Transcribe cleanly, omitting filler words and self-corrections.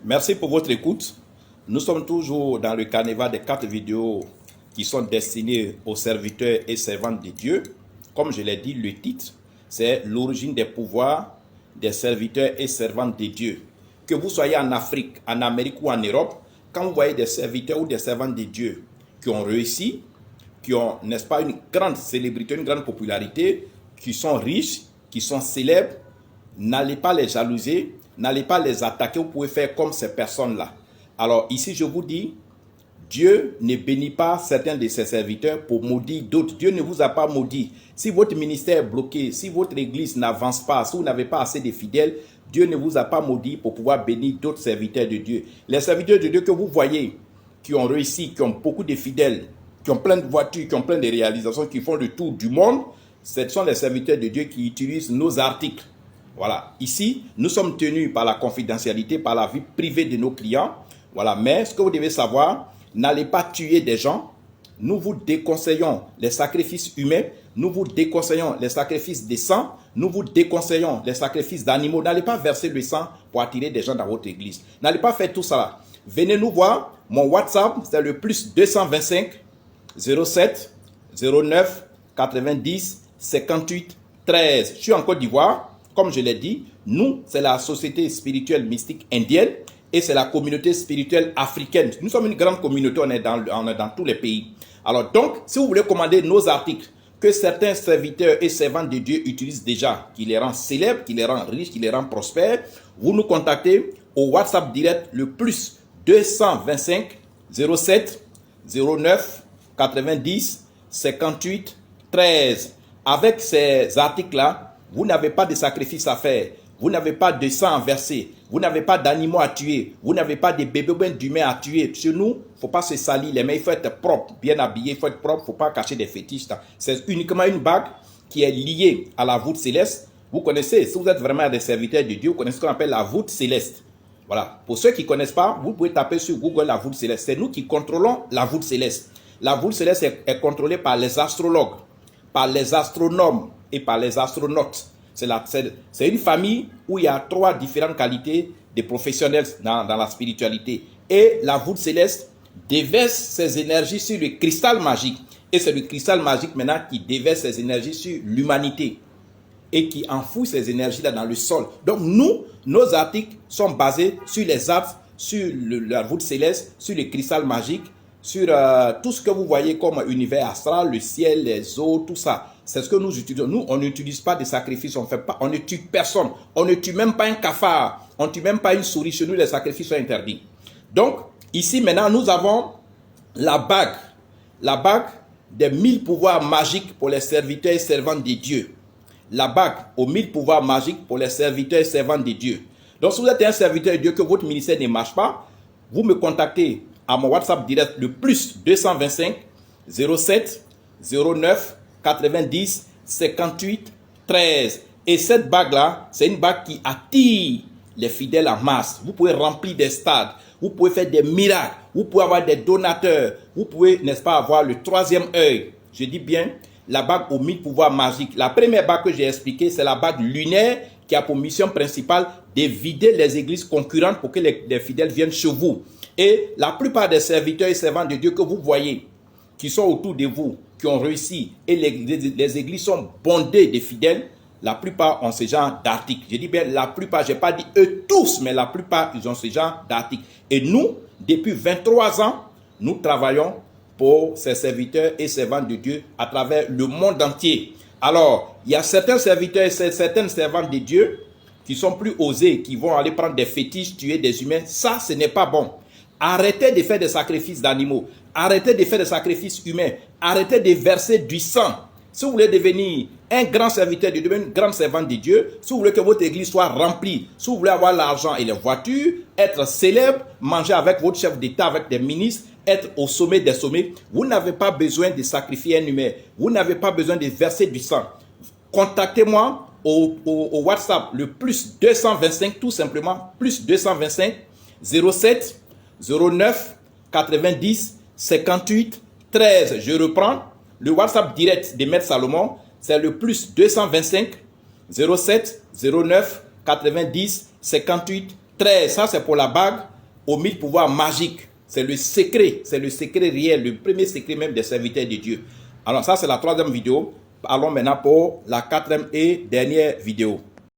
Merci pour votre écoute. Nous sommes toujours dans le carnaval des 4 vidéos qui sont destinées aux serviteurs et servantes de Dieu. Comme je l'ai dit, le titre, c'est l'origine des pouvoirs des serviteurs et servantes de Dieu. Que vous soyez en Afrique, en Amérique ou en Europe, quand vous voyez des serviteurs ou des servantes de Dieu qui ont réussi, qui ont, n'est-ce pas, une grande célébrité, une grande popularité, qui sont riches, qui sont célèbres, n'allez pas les jalouser, n'allez pas les attaquer, vous pouvez faire comme ces personnes-là. Alors ici, je vous dis, Dieu ne bénit pas certains de ses serviteurs pour maudire d'autres. Dieu ne vous a pas maudit. Si votre ministère est bloqué, si votre église n'avance pas, si vous n'avez pas assez de fidèles, Dieu ne vous a pas maudit pour pouvoir bénir d'autres serviteurs de Dieu. Les serviteurs de Dieu que vous voyez, qui ont réussi, qui ont beaucoup de fidèles, qui ont plein de voitures, qui ont plein de réalisations, qui font le tour du monde, ce sont les serviteurs de Dieu qui utilisent nos articles. Voilà, ici, nous sommes tenus par la confidentialité, par la vie privée de nos clients. Voilà, mais ce que vous devez savoir, n'allez pas tuer des gens. Nous vous déconseillons les sacrifices humains. Nous vous déconseillons les sacrifices de sang. Nous vous déconseillons les sacrifices d'animaux. N'allez pas verser le sang pour attirer des gens dans votre église. N'allez pas faire tout ça. Venez nous voir. Mon WhatsApp, c'est le plus 225 07 09 90 58 13. Je suis en Côte d'Ivoire. Comme je l'ai dit, nous, c'est la société spirituelle mystique indienne et c'est la communauté spirituelle africaine. Nous sommes une grande communauté, on est dans tous les pays. Alors donc, si vous voulez commander nos articles que certains serviteurs et servantes de Dieu utilisent déjà, qui les rend célèbres, qui les rend riches, qui les rend prospères, vous nous contactez au WhatsApp direct le plus 225 07 09 90 58 13. Avec ces articles-là, vous n'avez pas de sacrifice à faire, vous n'avez pas de sang à verser, vous n'avez pas d'animaux à tuer, vous n'avez pas de bébés d'humains à tuer. Chez nous, il ne faut pas se salir les mains, il faut être propre, bien habillé, il faut être propre, il ne faut pas cacher des fétiches. C'est uniquement une bague qui est liée à la voûte céleste. Vous connaissez, si vous êtes vraiment des serviteurs de Dieu, vous connaissez ce qu'on appelle la voûte céleste. Voilà. Pour ceux qui ne connaissent pas, vous pouvez taper sur Google la voûte céleste. C'est nous qui contrôlons la voûte céleste. La voûte céleste est contrôlée par les astrologues, par les astronomes et par les astronautes. C'est une famille où il y a 3 différentes qualités de professionnels dans la spiritualité. Et la voûte céleste déverse ses énergies sur le cristal magique. Et c'est le cristal magique maintenant qui déverse ses énergies sur l'humanité et qui enfoue ces énergies-là dans le sol. Donc nous, nos articles sont basés sur les astres, sur la voûte céleste, sur le cristal magique, sur tout ce que vous voyez comme univers astral, le ciel, les eaux, tout ça. C'est ce que nous utilisons. Nous, on n'utilise pas de sacrifices, on ne tue personne. On ne tue même pas un cafard, on ne tue même pas une souris. Chez nous, les sacrifices sont interdits. Donc, ici maintenant, nous avons la bague des 1000 pouvoirs magiques pour les serviteurs et servantes de Dieu. La bague aux 1000 pouvoirs magiques pour les serviteurs et servantes de Dieu. Donc, si vous êtes un serviteur de Dieu, que votre ministère ne marche pas, vous me contactez à mon WhatsApp direct, le plus 225 07 09 90 58 13. Et cette bague-là, c'est une bague qui attire les fidèles en masse. Vous pouvez remplir des stades, vous pouvez faire des miracles, vous pouvez avoir des donateurs, vous pouvez, n'est-ce pas, avoir le 3e œil. Je dis bien, la bague aux 1000 pouvoirs magiques. La première bague que j'ai expliquée, c'est la bague lunaire qui a pour mission principale de vider les églises concurrentes pour que les fidèles viennent chez vous. Et la plupart des serviteurs et servantes de Dieu que vous voyez, qui sont autour de vous, qui ont réussi, et les églises sont bondées de fidèles, la plupart ont ce genre d'articles. Je dis bien la plupart, je n'ai pas dit eux tous, mais la plupart, ils ont ce genre d'articles. Et nous, depuis 23 ans, nous travaillons pour ces serviteurs et servantes de Dieu à travers le monde entier. Alors, il y a certains serviteurs et certaines servantes de Dieu qui sont plus osés, qui vont aller prendre des fétiches, tuer des humains. Ça, ce n'est pas bon. Arrêtez de faire des sacrifices d'animaux. Arrêtez de faire des sacrifices humains. Arrêtez de verser du sang. Si vous voulez devenir un grand serviteur de Dieu, une grande servante de Dieu, si vous voulez que votre église soit remplie, si vous voulez avoir l'argent et les voitures, être célèbre, manger avec votre chef d'État, avec des ministres, être au sommet des sommets, vous n'avez pas besoin de sacrifier un humain. Vous n'avez pas besoin de verser du sang. Contactez-moi au WhatsApp, le plus 225, tout simplement, plus 225 07 09 90 58 13. Je reprends le WhatsApp direct de Maître Salomon, c'est le plus 225 07 09 90 58 13. Ça, c'est pour la bague aux 1000 pouvoirs magiques. C'est le secret réel, le premier secret même des serviteurs de Dieu. Alors ça, c'est la troisième vidéo. Allons maintenant pour la quatrième et dernière vidéo.